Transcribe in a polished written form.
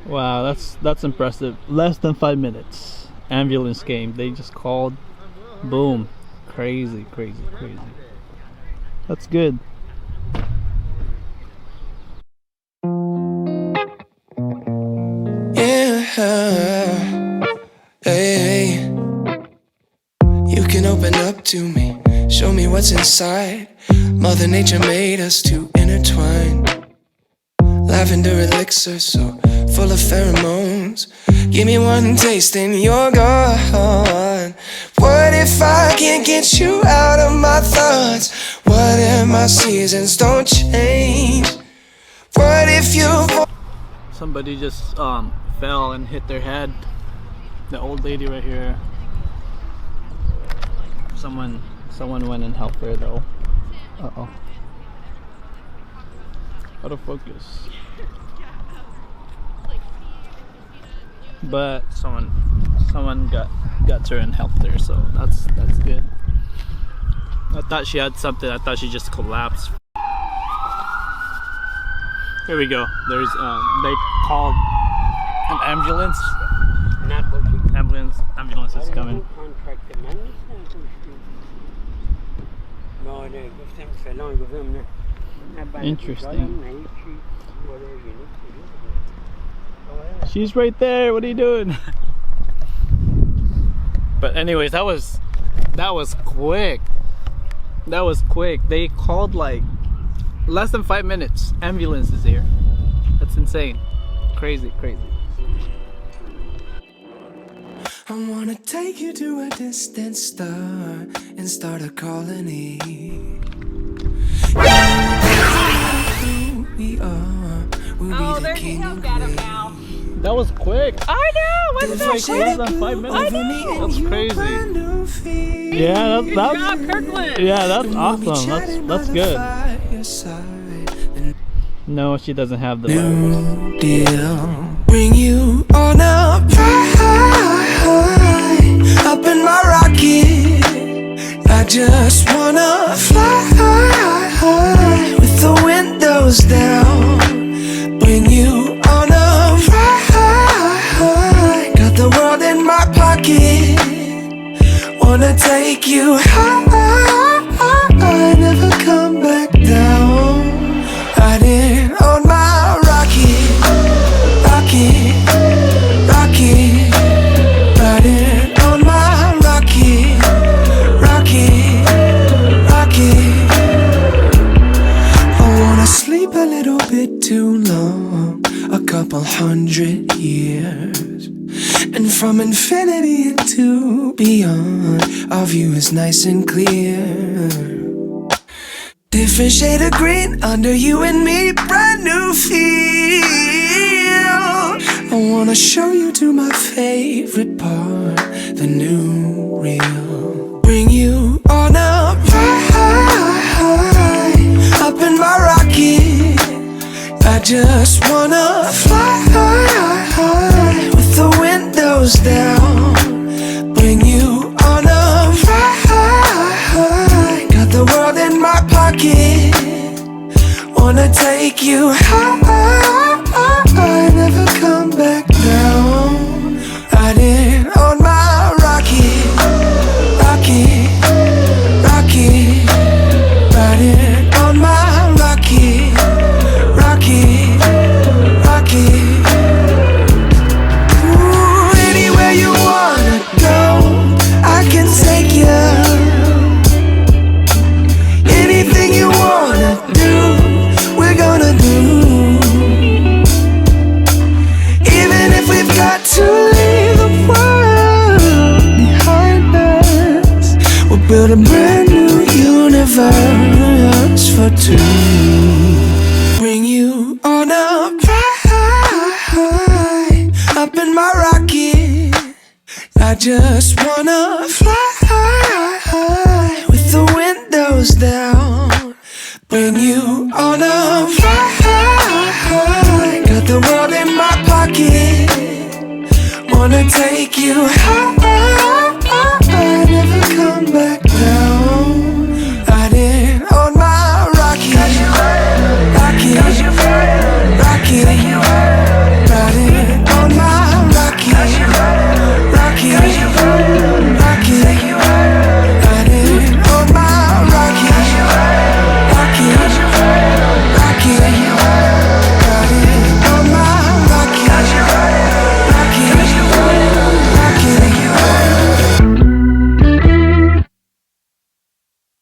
Wow, that's impressive. Less than 5 minutes. Ambulance came. They just called. Boom. Crazy, crazy, crazy. That's good. Yeah. Hey. You can open up to me. Show me what's inside. Mother Nature made us to intertwine. Lavender elixir so full of pheromones. Give me one taste and you're gone. What if I can't get you out of my thoughts? What if my seasons don't change? What if you... Somebody just fell and hit their head. The old lady right here. Someone went and helped her though. Uh-oh. Out of focus. But someone got her and helped her, so that's good. I thought she had something. I thought she just collapsed. Here we go. There's they called an ambulance. Ambulance is coming. Interesting. She's right there. What are you doing? But anyways, that was quick. That was quick. They called like less than 5 minutes. Ambulance is here. That's insane. Crazy, crazy. I wanna take you to a distant star and start a colony. We are. We'll be the king and queen. That was quick. I know. Wasn't that Like quick? less than 5 minutes. I know. That's crazy. Yeah, Good job, Kirkland. Yeah, that's awesome. That's good. No, she doesn't have the New deal. Bring you on a ride up in my rocket. I just wanna fly with the windows down. Bring you on a ride. Got the world in my pocket. Wanna take you high, never come back down. Riding on my rocket, rocket, rocket. Riding on my rocket, rocket, rocket. I wanna sleep a little bit too long, a couple 100 years. And from infinity into beyond, our view is nice and clear. Different shade of green under you and me, brand new feel. I wanna show you to my favorite part, the new real. Bring you on a ride up in my rocket. I just wanna fly with the windows down. Bring you on a ride. Got the world in my pocket. Wanna take you high, never come back down. Riding on my rocket, rocket, rocket. Riding on my rocket, rocket, rocket. Ooh, anywhere you wanna go, I can take you. Anything you wanna do, we're gonna do. Even if we've got to leave the world behind us, we'll build a brand new universe for two. Bring you on a ride up in my rocket. I just wanna fly with the windows down. Bring you on a ride. Got the world in my pocket. Wanna take you high.